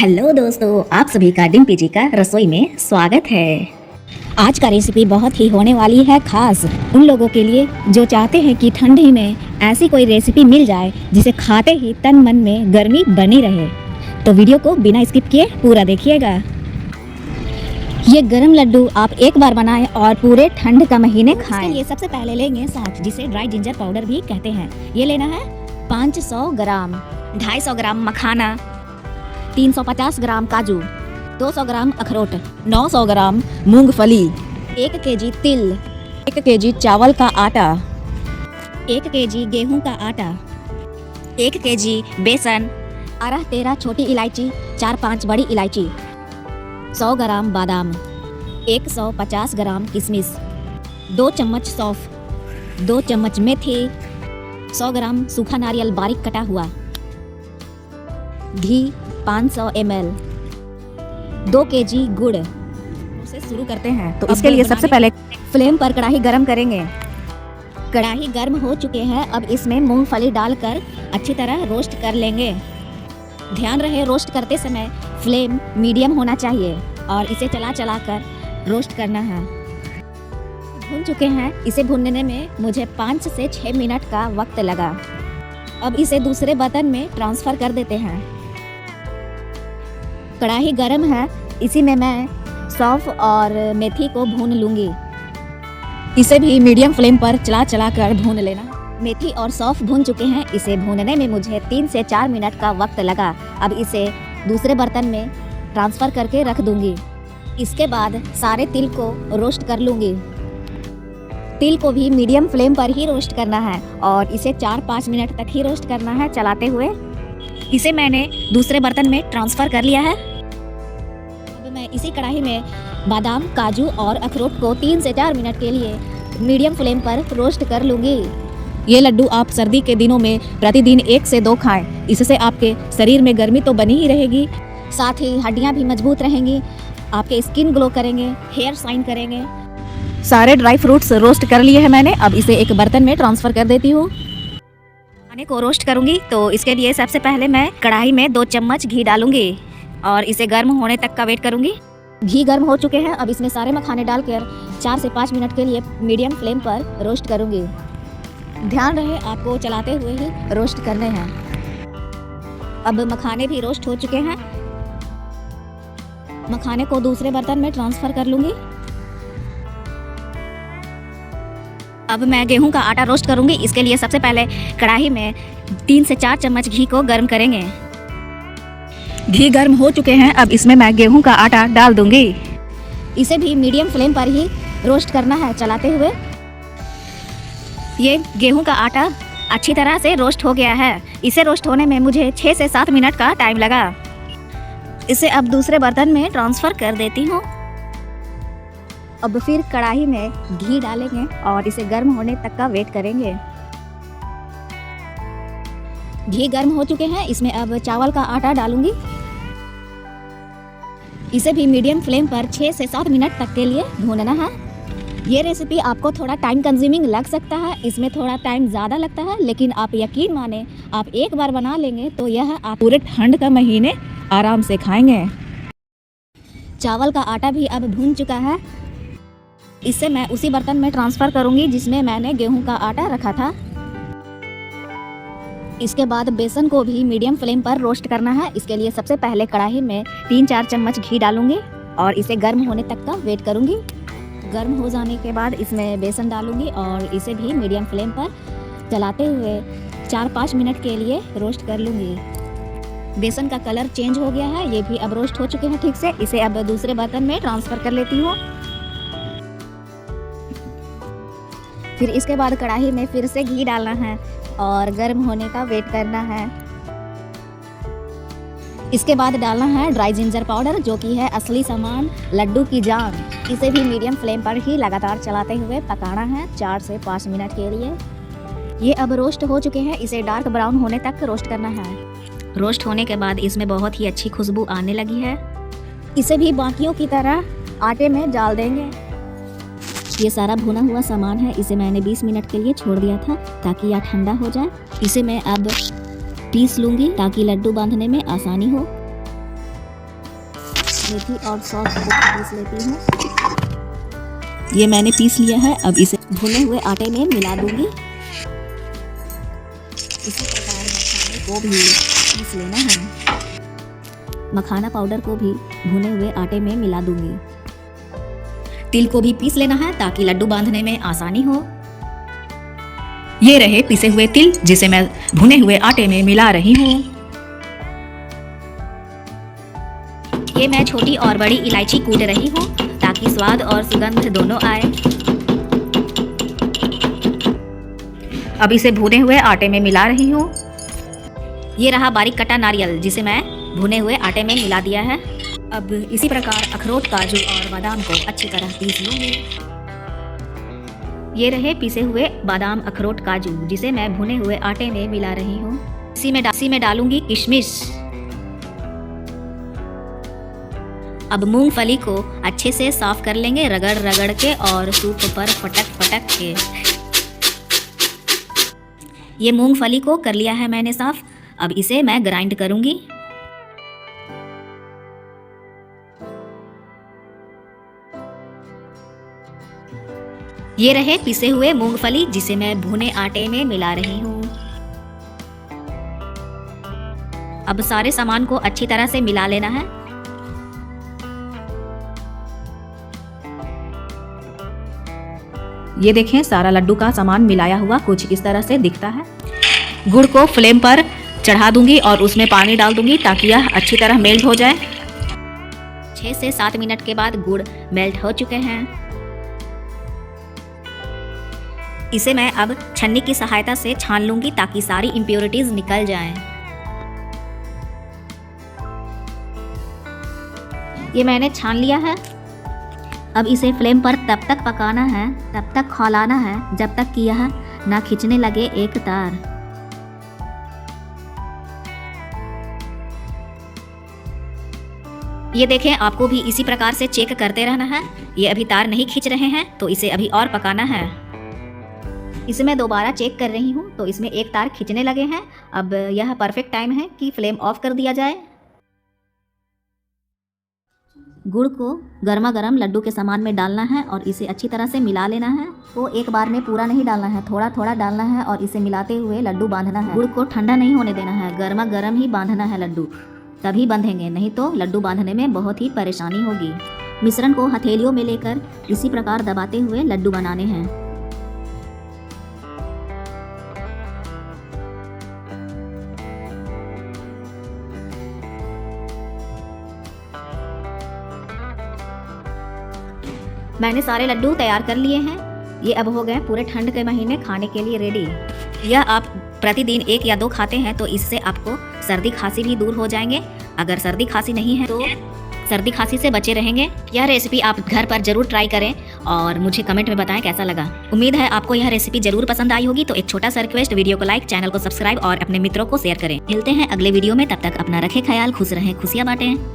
Hello दोस्तों, आप सभी का डिम्पी जी का रसोई में स्वागत है। आज का रेसिपी बहुत ही होने वाली है खास उन लोगों के लिए जो चाहते हैं कि ठंडी में ऐसी कोई रेसिपी मिल जाए जिसे खाते ही तन मन में गर्मी बनी रहे। तो वीडियो को बिना स्किप किए पूरा देखिएगा। ये गरम लड्डू आप एक बार बनाएं और पूरे ठंड का महीने खाएं। इसके लिए सबसे पहले लेंगे सौंठ, जिसे ड्राई जिंजर पाउडर भी कहते हैं। ये लेना है 500 ग्राम, 250 ग्राम मखाना, 350 ग्राम काजू, 200 ग्राम अखरोट, 900 ग्राम मूंगफली, 1 केजी तिल, 1 केजी चावल का आटा, 1 केजी गेहूं का आटा, 1 केजी बेसन, 12-13 छोटी इलायची, 4-5 बड़ी इलायची, 100 ग्राम बादाम, 150 ग्राम किशमिश, 2 चम्मच सौंफ, 2 चम्मच मेथी, 100 ग्राम सूखा नारियल बारीक कटा हुआ, घी 500 ml, 2 केजी गुड़। उसे शुरू करते हैं। तो इसके लिए सबसे पहले फ्लेम पर कढ़ाई गरम करेंगे। कढ़ाई गर्म हो चुके हैं। अब इसमें मूंगफली डालकर अच्छी तरह रोस्ट कर लेंगे। ध्यान रहे रोस्ट करते समय फ्लेम मीडियम होना चाहिए और इसे चला चला कर रोस्ट करना है। भून चुके हैं। इसे भूनने में मुझे 5 से 6 मिनट का वक्त लगा। अब इसे दूसरे बर्तन में ट्रांसफ़र कर देते हैं। कढ़ाई गरम है, इसी में मैं सौंफ और मेथी को भून लूँगी। इसे भी मीडियम फ्लेम पर चला चला कर भून लेना। मेथी और सौंफ भून चुके हैं। इसे भूनने में मुझे 3 से 4 मिनट का वक्त लगा। अब इसे दूसरे बर्तन में ट्रांसफ़र करके रख दूँगी। इसके बाद सारे तिल को रोस्ट कर लूँगी। तिल को भी मीडियम फ्लेम पर ही रोस्ट करना है और इसे 4-5 मिनट तक ही रोस्ट करना है चलाते हुए। इसे मैंने दूसरे बर्तन में ट्रांसफ़र कर लिया है। अब मैं इसी कढ़ाई में बादाम, काजू और अखरोट को 3 से 4 मिनट के लिए मीडियम फ्लेम पर रोस्ट कर लूँगी। ये लड्डू आप सर्दी के दिनों में प्रतिदिन 1 से 2 खाएं। इससे आपके शरीर में गर्मी तो बनी ही रहेगी, साथ ही हड्डियाँ भी मजबूत रहेंगी, आपके स्किन ग्लो करेंगे, हेयर शाइन करेंगे। सारे ड्राई फ्रूट्स रोस्ट कर लिए हैं मैंने। अब इसे एक बर्तन में ट्रांसफ़र कर देती हूँ। खाने को रोस्ट करूँगी तो इसके लिए सबसे पहले मैं कढ़ाई में 2 चम्मच घी डालूँगी और इसे गर्म होने तक का वेट करूँगी। घी गर्म हो चुके हैं। अब इसमें सारे मखाने डालकर 4 से 5 मिनट के लिए मीडियम फ्लेम पर रोस्ट करूँगी। ध्यान रहे आपको चलाते हुए ही रोस्ट करने हैं। अब मखाने भी रोस्ट हो चुके हैं। मखाने को दूसरे बर्तन में ट्रांसफ़र कर लूँगी। अब मैं गेहूं का आटा रोस्ट करूंगी। इसके लिए सबसे पहले कढ़ाई में 3 से 4 चम्मच घी को गर्म करेंगे। घी गर्म हो चुके हैं। अब इसमें मैं गेहूं का आटा डाल दूंगी। इसे भी मीडियम फ्लेम पर ही रोस्ट करना है चलाते हुए। ये गेहूं का आटा अच्छी तरह से रोस्ट हो गया है। इसे रोस्ट होने में मुझे 6 से 7 मिनट का टाइम लगा। इसे अब दूसरे बर्तन में ट्रांसफ़र कर देती हूँ। अब फिर कढ़ाई में घी डालेंगे और इसे गर्म होने तक का वेट करेंगे। घी गर्म हो चुके हैं। इसमें अब चावल का आटा डालूंगी। इसे भी मीडियम फ्लेम पर 6 से 7 मिनट तक के लिए भूनना है। ये रेसिपी आपको थोड़ा टाइम कंज्यूमिंग लग सकता है, इसमें थोड़ा टाइम ज़्यादा लगता है, लेकिन आप यकीन माने आप एक बार बना लेंगे तो यह आप पूरे ठंड का महीने आराम से खाएंगे। चावल का आटा भी अब भून चुका है। इसे मैं उसी बर्तन में ट्रांसफ़र करूंगी जिसमें मैंने गेहूं का आटा रखा था। इसके बाद बेसन को भी मीडियम फ्लेम पर रोस्ट करना है। इसके लिए सबसे पहले कढ़ाई में 3-4 चम्मच घी डालूंगी और इसे गर्म होने तक का वेट करूंगी। गर्म हो जाने के बाद इसमें बेसन डालूंगी और इसे भी मीडियम फ्लेम पर चलाते हुए 4-5 मिनट के लिए रोस्ट कर लूँगी। बेसन का कलर चेंज हो गया है। ये भी अब रोस्ट हो चुके हैं ठीक से। इसे अब दूसरे बर्तन में ट्रांसफ़र कर लेती हूँ। फिर इसके बाद कढ़ाई में फिर से घी डालना है और गर्म होने का वेट करना है। इसके बाद डालना है ड्राई जिंजर पाउडर, जो कि है असली सामान, लड्डू की जान। इसे भी मीडियम फ्लेम पर ही लगातार चलाते हुए पकाना है 4 से 5 मिनट के लिए। ये अब रोस्ट हो चुके हैं। इसे डार्क ब्राउन होने तक रोस्ट करना है। रोस्ट होने के बाद इसमें बहुत ही अच्छी खुशबू आने लगी है। इसे भी बाकियों की तरह आटे में डाल देंगे। ये सारा भुना हुआ सामान है। इसे मैंने 20 मिनट के लिए छोड़ दिया था ताकि यह ठंडा हो जाए। इसे मैं अब पीस लूँगी ताकि लड्डू बांधने में आसानी हो। मेथी और सौंफ को पीस लेती हूँ। ये मैंने पीस लिया है। अब इसे भुने हुए आटे में मिला दूंगी। इसी प्रकार मखाने को भी पीस लेना है। मखाना पाउडर को भी भुने हुए आटे में मिला दूंगी। तिल को भी पीस लेना है ताकि लड्डू बांधने में आसानी हो। ये रहे पिसे हुए तिल, जिसे मैं भुने हुए आटे में मिला रही हूँ। ये मैं छोटी और बड़ी इलायची कूट रही हूँ ताकि स्वाद और सुगंध दोनों आए। अब इसे भुने हुए आटे में मिला रही हूँ। ये रहा बारीक कटा नारियल, जिसे मैं भुने हुए आटे में मिला दिया है। अब इसी प्रकार अखरोट, काजू और बादाम को अच्छी तरह पीस लूंगी। ये रहे पिसे हुए बादाम, अखरोट, काजू, जिसे मैं भुने हुए आटे में मिला रही हूँ। इसी में डालूंगी किशमिश। अब मूंगफली को अच्छे से साफ कर लेंगे, रगड़ रगड़ के और सूप पर फटक फटक के। ये मूंगफली को कर लिया है मैंने साफ। अब इसे मैं ग्राइंड करूंगी। ये रहे पिसे हुए मूंगफली, जिसे मैं भुने आटे में मिला रही हूँ। अब सारे सामान को अच्छी तरह से मिला लेना है। ये देखें, सारा लड्डू का सामान मिलाया हुआ कुछ इस तरह से दिखता है। गुड़ को फ्लेम पर चढ़ा दूंगी और उसमें पानी डाल दूंगी ताकि यह अच्छी तरह मेल्ट हो जाए। 6 से 7 मिनट के बाद गुड़ मेल्ट हो चुके हैं। इसे मैं अब छन्नी की सहायता से छान लूंगी ताकि सारी इम्प्योरिटीज निकल जाएं। ये मैंने छान लिया है। अब इसे फ्लेम पर तब तक पकाना है, तब तक खौलाना है, जब तक कि यह ना खिंचने लगे एक तार। ये देखें, आपको भी इसी प्रकार से चेक करते रहना है। ये अभी तार नहीं खींच रहे हैं तो इसे अभी और पकाना है। इसे मैं दोबारा चेक कर रही हूँ तो इसमें एक तार खींचने लगे हैं। अब यह परफेक्ट टाइम है कि फ्लेम ऑफ कर दिया जाए। गुड़ को गर्मा गर्म लड्डू के सामान में डालना है और इसे अच्छी तरह से मिला लेना है। तो एक बार में पूरा नहीं डालना है, थोड़ा थोड़ा डालना है और इसे मिलाते हुए लड्डू बांधना है। गुड़ को ठंडा नहीं होने देना है, गर्मा गर्म ही बांधना है लड्डू, तभी बंधेंगे, नहीं तो लड्डू बांधने में बहुत ही परेशानी होगी। मिश्रण को हथेलियों में लेकर इसी प्रकार दबाते हुए लड्डू बनाने हैं। मैंने सारे लड्डू तैयार कर लिए हैं। ये अब हो गए पूरे ठंड के महीने खाने के लिए रेडी। यह आप प्रतिदिन 1 या 2 खाते हैं तो इससे आपको सर्दी खांसी भी दूर हो जाएंगे। अगर सर्दी खांसी नहीं है तो सर्दी खांसी से बचे रहेंगे। यह रेसिपी आप घर पर जरूर ट्राई करें और मुझे कमेंट में बताएं कैसा लगा। उम्मीद है आपको यह रेसिपी जरूर पसंद आई होगी। तो एक छोटा सा रिक्वेस्ट, वीडियो को लाइक, चैनल को सब्सक्राइब और अपने मित्रों को शेयर करें। मिलते हैं अगले वीडियो में, तब तक अपना रखें ख्याल, खुश रहें, खुशियाँ बांटें।